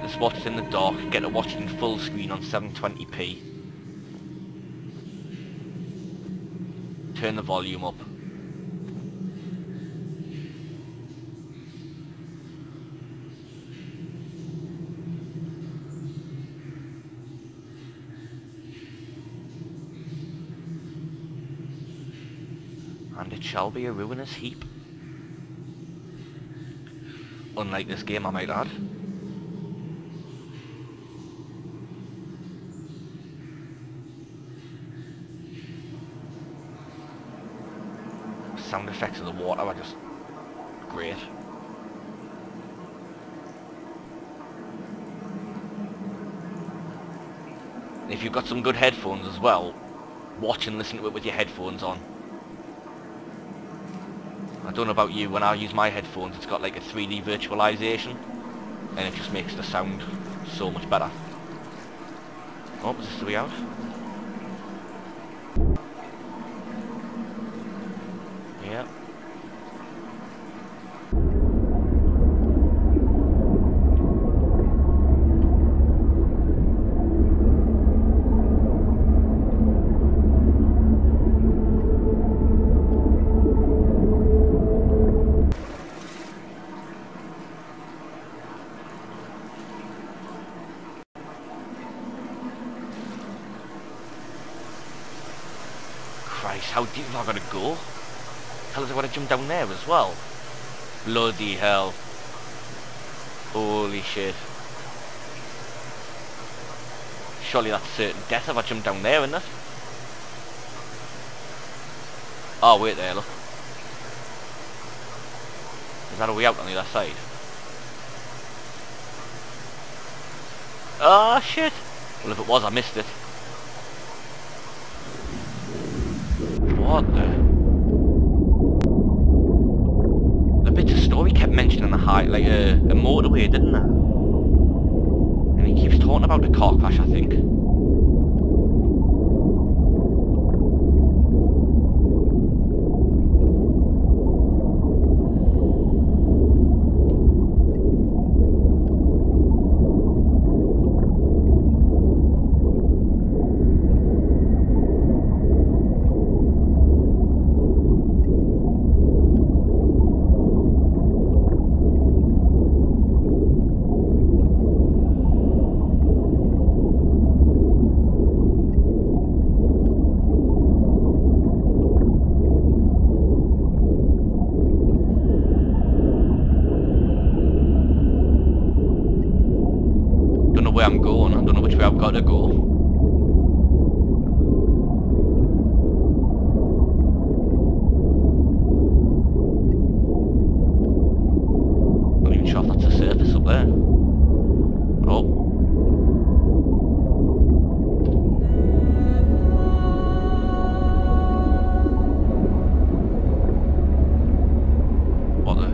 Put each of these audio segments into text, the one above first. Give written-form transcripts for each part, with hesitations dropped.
brightness watch it in the dark, get to watch it in full screen on 720p. Turn the volume up. And it shall be a ruinous heap. Unlike this game, I might add. Sound effects of the water are just great. If you've got some good headphones as well, watch and listen to it with your headphones on. I don't know about you, when I use my headphones it's got like a 3D virtualization and it just makes the sound so much better. Oh, is this the way out? Yeah. Christ, how deep have I got to go? Hell, have I got to jump down there as well? Bloody hell. Holy shit. Surely that's certain death if I jump down there, isn't it? Oh, wait there, look. Is that a way out on the other side? Ah, shit. Well, if it was, I missed it. What the bits of story kept mentioning like a motorway, didn't it? And he keeps talking about the car crash, I think. Where I'm going, I don't know which way I've got to go. Not even sure if that's the surface up there. Oh. What the?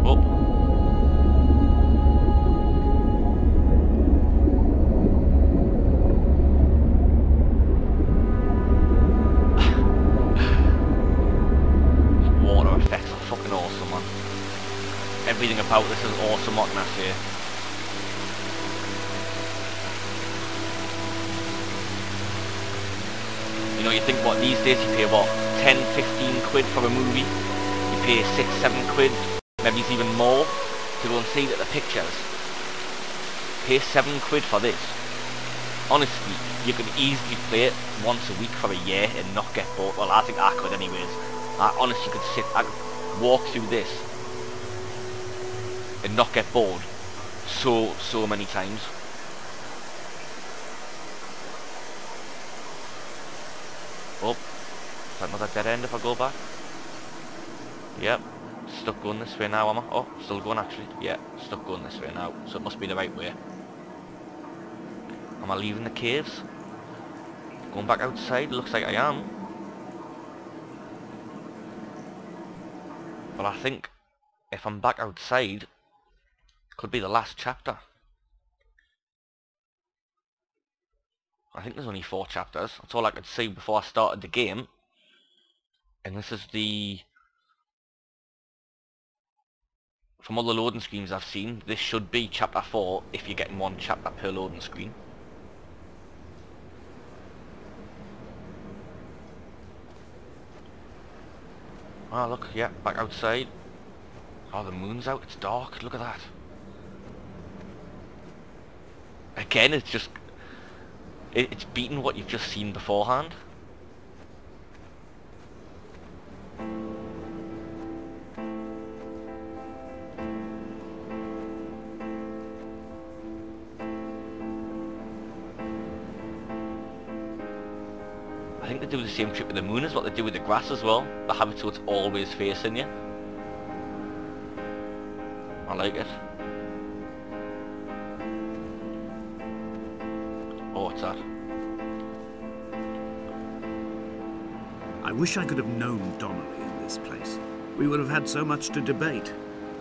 Oh. Everything about this is awesome, what can I say? You know, you think what, these days you pay what, 10, 15 quid for a movie? You pay 6, 7 quid, maybe it's even more, to go and see the pictures. Pay 7 quid for this. Honestly, you could easily play it once a week for a year and not get bored. Well, I think I could anyways. I honestly I could walk through this and not get bored so many times. Oh, is that another dead end if I go back? Yep, stuck going this way now, am I? Oh, still going actually. Yeah, stuck going this way now, so it must be the right way. Am I leaving the caves? Going back outside? Looks like I am. But I think if I'm back outside, could be the last chapter. I think there's only 4 chapters. That's all I could see before I started the game. And this is the from all the loading screens I've seen, this should be chapter 4 if you're getting one chapter per loading screen. Oh look, yeah, back outside. Oh, the moon's out, it's dark, look at that. Again, it's just... it's beating what you've just seen beforehand. I think they do the same trick with the moon as what they do with the grass as well. They have it so it's always facing you. I like it. Oh, what's that? I wish I could have known Donnelly in this place. We would have had so much to debate.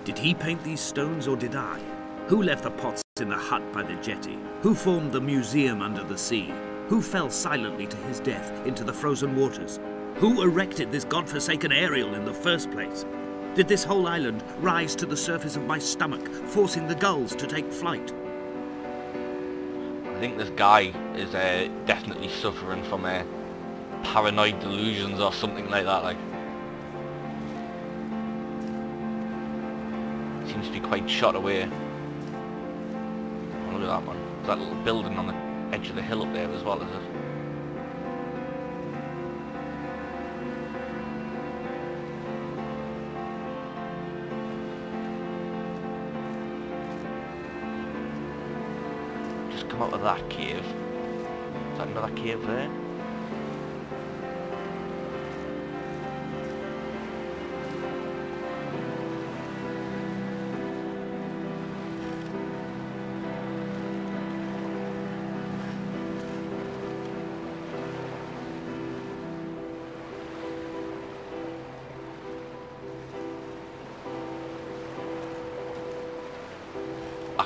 Did he paint these stones or did I? Who left the pots in the hut by the jetty? Who formed the museum under the sea? Who fell silently to his death into the frozen waters? Who erected this godforsaken aerial in the first place? Did this whole island rise to the surface of my stomach, forcing the gulls to take flight? I think this guy is definitely suffering from paranoid delusions or something like that. Like, seems to be quite shot away. Oh, look at that one. There's that little building on the edge of the hill up there as well, is it? Just come out of that cave. Is that another cave there?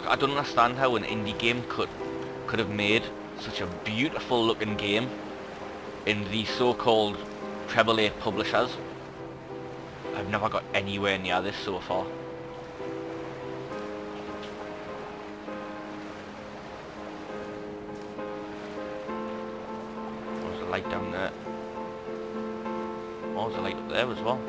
I don't understand how an indie game could have made such a beautiful looking game in these so-called AAA publishers. I've never got anywhere near this so far. There's a light down there. Oh, there's a light up there as well.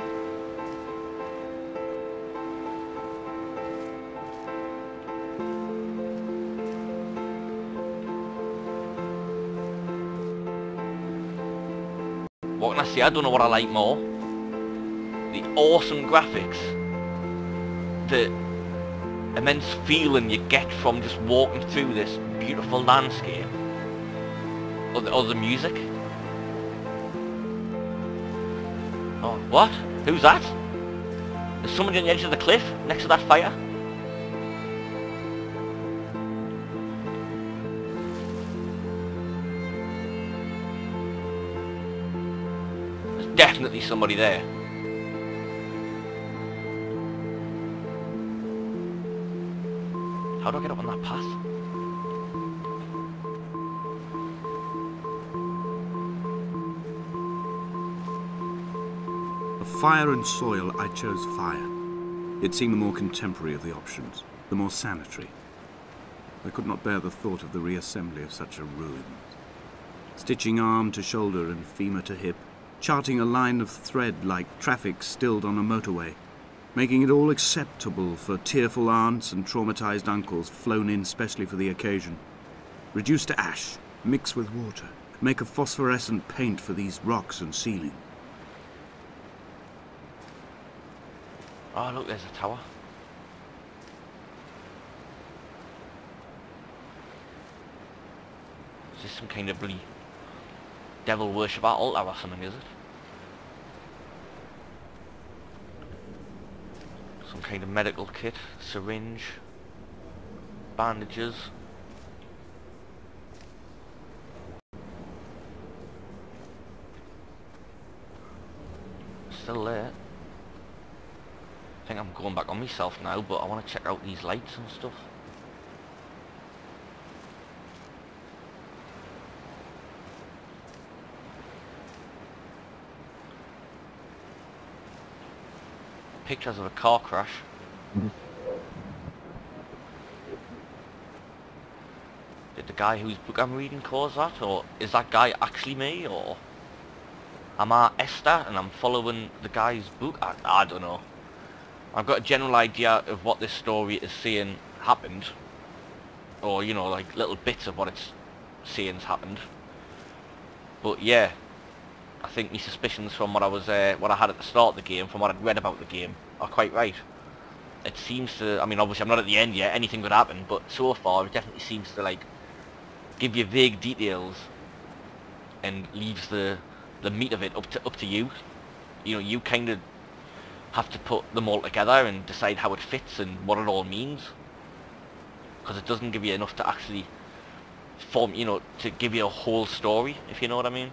What can I say? I don't know what I like more. The awesome graphics, the immense feeling you get from just walking through this beautiful landscape, or the music. Oh, what? Who's that? There's somebody on the edge of the cliff next to that fire. Definitely somebody there. How do I get up on that path? Of fire and soil, I chose fire. It seemed the more contemporary of the options, the more sanitary. I could not bear the thought of the reassembly of such a ruin. Stitching arm to shoulder and femur to hip, charting a line of thread like traffic stilled on a motorway, making it all acceptable for tearful aunts and traumatized uncles flown in specially for the occasion. Reduce to ash, mix with water, make a phosphorescent paint for these rocks and ceiling. Oh look, there's a tower. Is this some kind of bloody devil worship altar or something, is it? Some kind of medical kit, syringe, bandages. Still there. I think I'm going back on myself now, but I want to check out these lights and stuff. Pictures of a car crash. guy whose book I'm reading calls that, or is that guy actually me, or am I Esther and I'm following the guy's book? I don't know. I've got a general idea of what this story is saying happened, or you know, like little bits of what it's saying's happened. But yeah, I think my suspicions from what I had at the start of the game, from what I'd read about the game, are quite right. It seems to, I mean, obviously I'm not at the end yet, anything could happen, but so far it definitely seems to like give you vague details and leaves the meat of it up to you. You know, you kind of have to put them all together and decide how it fits and what it all means, because it doesn't give you enough to actually form, you know, to give you a whole story, if you know what I mean.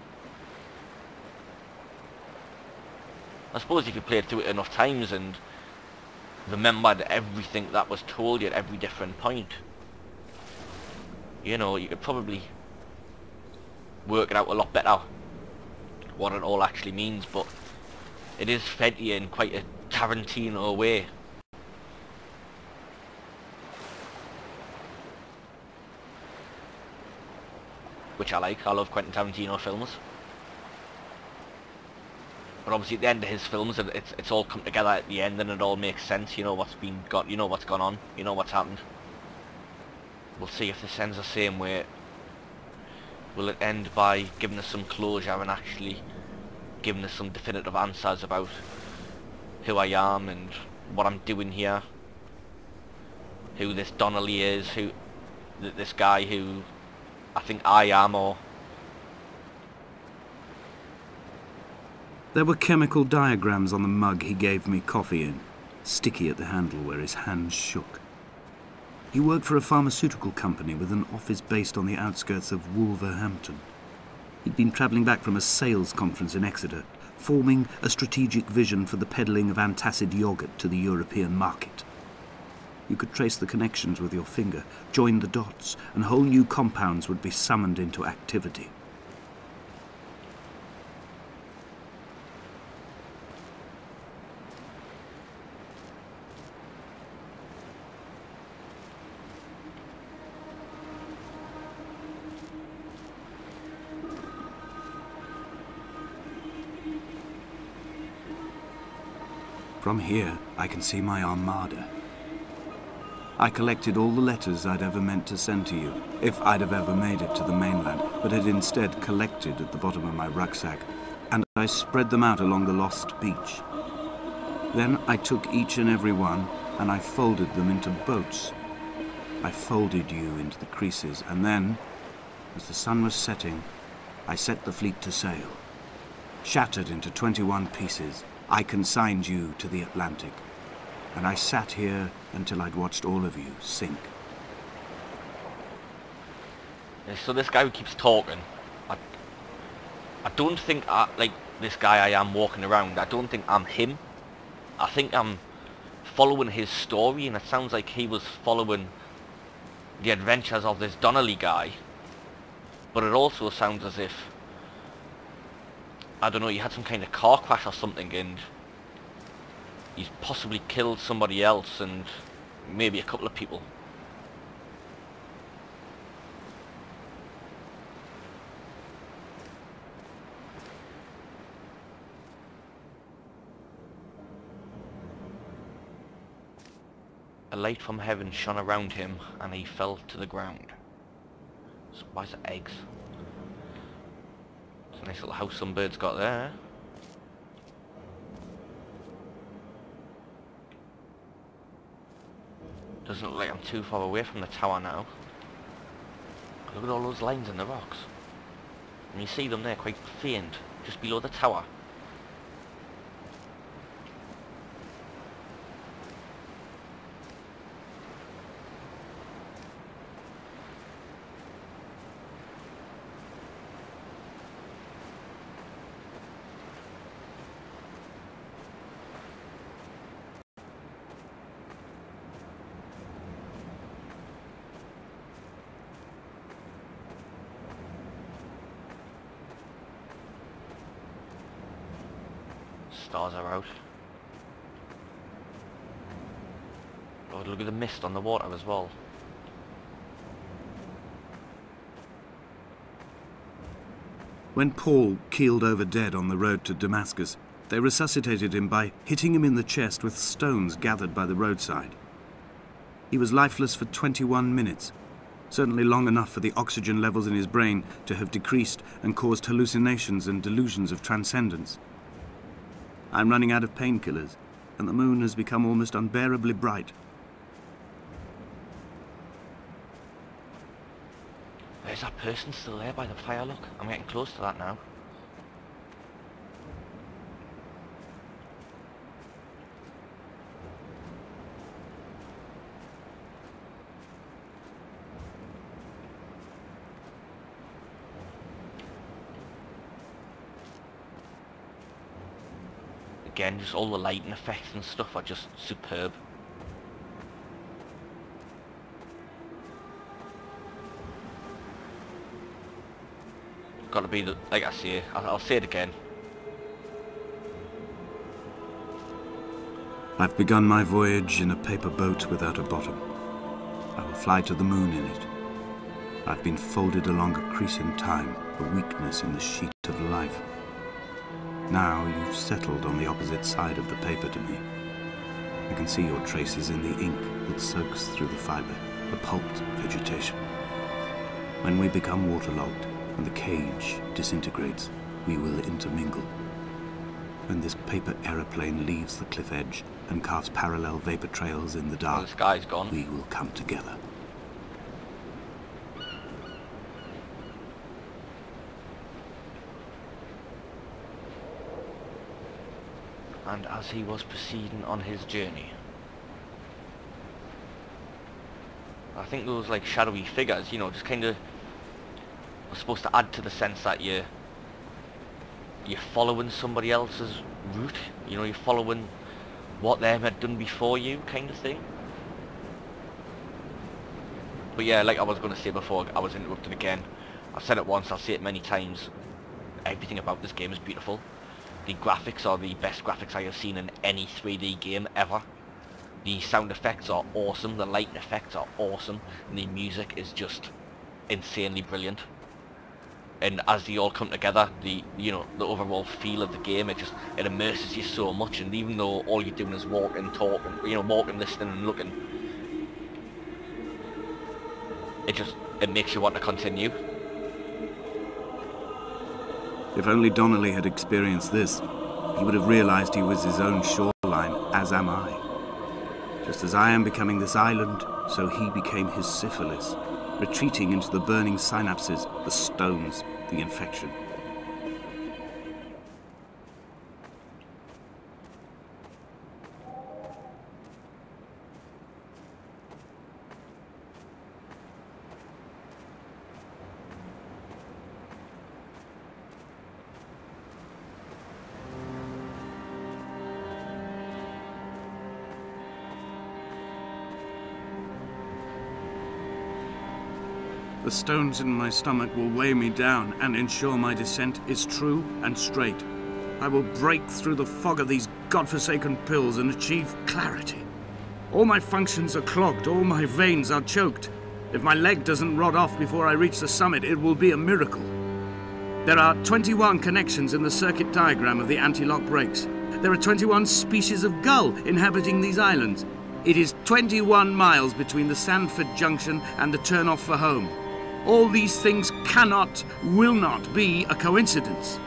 I suppose if you played through it enough times and remembered everything that was told you at every different point, you know, you could probably work it out a lot better what it all actually means. But it is fed to you in quite a Tarantino way. Which I like. I love Quentin Tarantino films. But obviously at the end of his films, it's all come together at the end and it all makes sense. You know what's you know what's gone on, you know what's happened. We'll see if this ends the same way. Will it end by giving us some closure and actually giving us some definitive answers about who I am and what I'm doing here, who this Donnelly is, who this guy who I think I am, or... There were chemical diagrams on the mug he gave me coffee in, sticky at the handle where his hands shook. He worked for a pharmaceutical company with an office based on the outskirts of Wolverhampton. He'd been travelling back from a sales conference in Exeter, forming a strategic vision for the peddling of antacid yogurt to the European market. You could trace the connections with your finger, join the dots, and whole new compounds would be summoned into activity. From here, I can see my armada. I collected all the letters I'd ever meant to send to you, if I'd have ever made it to the mainland, but had instead collected at the bottom of my rucksack, and I spread them out along the lost beach. Then I took each and every one, and I folded them into boats. I folded you into the creases, and then, as the sun was setting, I set the fleet to sail. Shattered into 21 pieces, I consigned you to the Atlantic, and I sat here until I'd watched all of you sink. So this guy who keeps talking, I don't think like this guy I am walking around, I don't think I'm him. I think I'm following his story, and it sounds like he was following the adventures of this Donnelly guy. But it also sounds as if, I don't know, he had some kind of car crash or something and he's possibly killed somebody else and maybe a couple of people. A light from heaven shone around him and he fell to the ground. So why is it eggs? It's a nice little house some birds got there. Doesn't look like I'm too far away from the tower now. Look at all those lines in the rocks. And you see them there quite faint, just below the tower. Stars are out. Oh, look at the mist on the water as well. When Paul keeled over dead on the road to Damascus, they resuscitated him by hitting him in the chest with stones gathered by the roadside. He was lifeless for 21 minutes, certainly long enough for the oxygen levels in his brain to have decreased and caused hallucinations and delusions of transcendence. I'm running out of painkillers, and the moon has become almost unbearably bright. Is that person still there by the fire? Look, I'm getting close to that now. Again, just all the lighting effects and stuff are just superb. Got to be the, like I say, I'll say it again. I've begun my voyage in a paper boat without a bottom. I will fly to the moon in it. I've been folded along a crease in time, a weakness in the sheet of life. Now you've settled on the opposite side of the paper to me. I can see your traces in the ink that soaks through the fibre, the pulped vegetation. When we become waterlogged and the cage disintegrates, we will intermingle. When this paper aeroplane leaves the cliff edge and carves parallel vapor trails in the dark, the sky's gone. We will come together. And as he was proceeding on his journey, I think those like shadowy figures, you know, just kind of are supposed to add to the sense that you're following somebody else's route, you know, you're following what them had done before you, kind of thing. But yeah, like I was going to say before I was interrupted again, I've said it once, I'll say it many times, everything about this game is beautiful. The graphics are the best graphics I have seen in any 3D game ever. The sound effects are awesome, the lighting effects are awesome, and the music is just insanely brilliant. And as they all come together, the overall feel of the game, it immerses you so much. And even though all you're doing is walking, talking, walking, listening and looking, it makes you want to continue. If only Donnelly had experienced this, he would have realized he was his own shoreline, as am I. Just as I am becoming this island, so he became his syphilis, retreating into the burning synapses, the stones, the infection. The stones in my stomach will weigh me down and ensure my descent is true and straight. I will break through the fog of these godforsaken pills and achieve clarity. All my functions are clogged, all my veins are choked. If my leg doesn't rot off before I reach the summit, it will be a miracle. There are 21 connections in the circuit diagram of the anti-lock brakes. There are 21 species of gull inhabiting these islands. It is 21 miles between the Sandford Junction and the turn-off for home. All these things cannot, will not be a coincidence.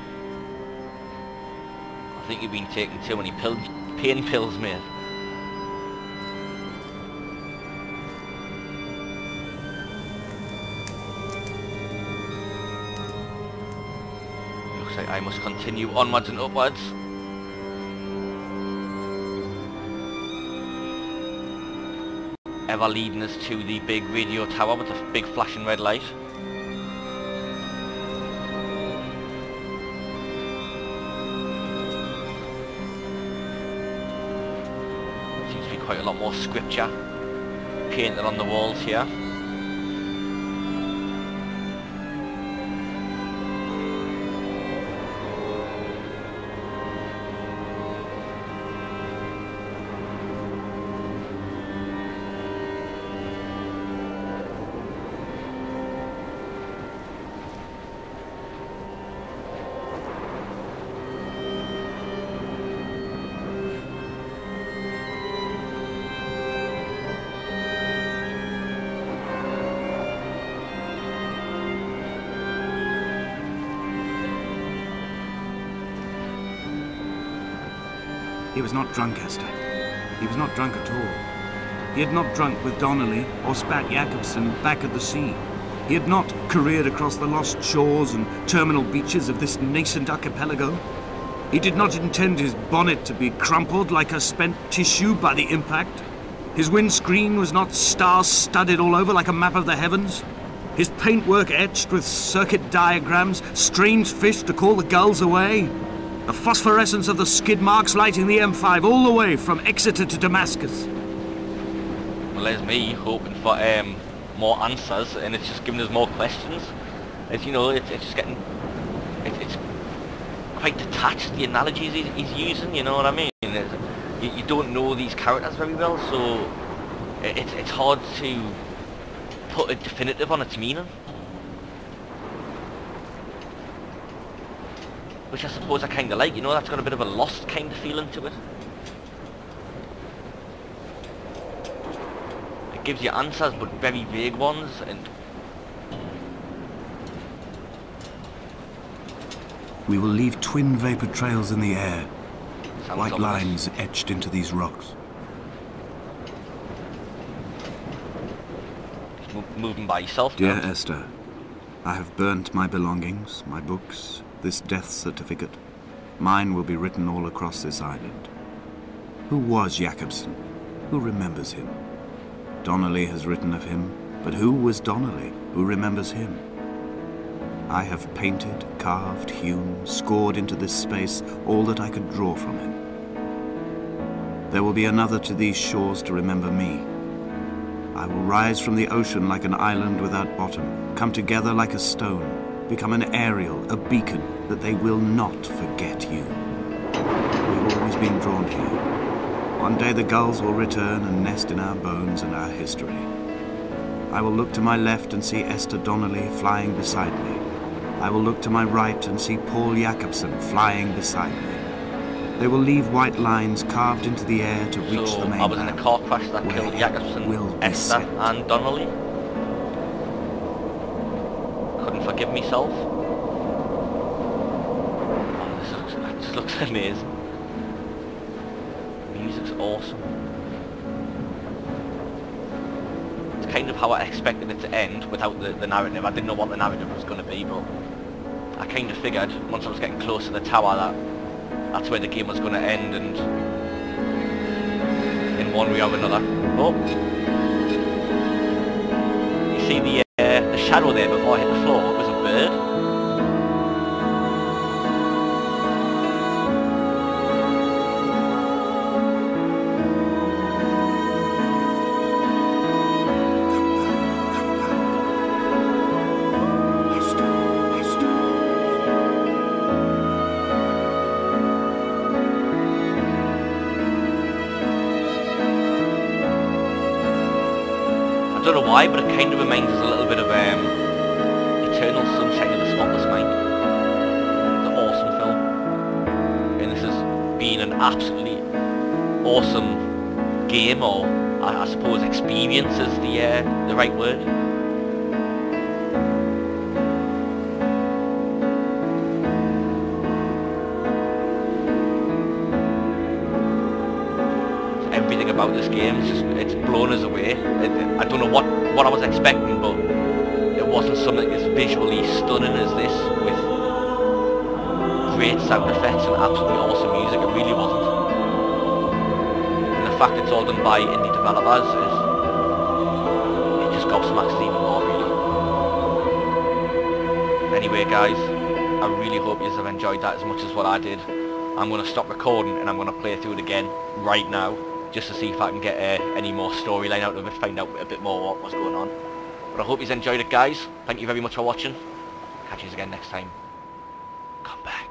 I think you've been taking too many pain pills, mate. Looks like I must continue onwards and upwards. Ever leading us to the big radio tower with the big flashing red light. Seems to be quite a lot more scripture painted on the walls here. He was not drunk, Esther. He was not drunk at all. He had not drunk with Donnelly or spat Jakobsen back at the sea. He had not careered across the lost shores and terminal beaches of this nascent archipelago. He did not intend his bonnet to be crumpled like a spent tissue by the impact. His windscreen was not star-studded all over like a map of the heavens. His paintwork etched with circuit diagrams, strange fish to call the gulls away. The phosphorescence of the skid marks lighting the M5 all the way from Exeter to Damascus. Well, there's me hoping for more answers, and it's just giving us more questions. As you know, it's just getting... It's quite detached, the analogies he's using, you know what I mean? You don't know these characters very well, so it's hard to put a definitive on its meaning. Which I suppose I kind of like, you know, that's got a bit of a lost kind of feeling to it. It gives you answers, but very vague ones, and... We will leave twin vapor trails in the air. Sounds White ominous. lines etched into these rocks. Just moving by yourself. Dear now. Esther, I have burnt my belongings, my books, this death certificate. Mine will be written all across this island. Who was Jakobsen? Who remembers him? Donnelly has written of him, but who was Donnelly? Who remembers him? I have painted, carved, hewn, scored into this space all that I could draw from him. There will be another to these shores to remember me. I will rise from the ocean like an island without bottom, come together like a stone, become an aerial, a beacon, that they will not forget you. We have always been drawn here. One day the gulls will return and nest in our bones and our history. I will look to my left and see Esther Donnelly flying beside me. I will look to my right and see Paul Jakobsen flying beside me. They will leave white lines carved into the air to reach So the mainland. I was in a car crash that killed Jakobsen, Esther and Donnelly. Couldn't forgive myself. Oh, that just looks amazing. Music's awesome. It's kind of how I expected it to end without the narrative. I didn't know what the narrative was going to be, but I kind of figured once I was getting close to the tower that that's where the game was going to end, and in one way or another. Oh, you see the shadow there before I hit the floor? It was a bird. I don't know why, but it kind of reminds us a little bit of Eternal Sunshine of the Spotless Mind. It's an awesome film. And this has been an absolutely awesome game, or I suppose experience is the right word. Everything about this game, it's blown us away. I don't know what I was expecting, but it wasn't something as visually stunning as this, with great sound effects and absolutely awesome music. It really wasn't. And the fact it's all done by indie developers it just gobsmacks even more, really. Anyway guys, I really hope you have enjoyed that as much as what I did. I'm going to stop recording and I'm going to play through it again right now, just to see if I can get any more storyline out of it, find out a bit more what was going on. But I hope you enjoyed it guys. Thank you very much for watching. Catch you again next time. Come back.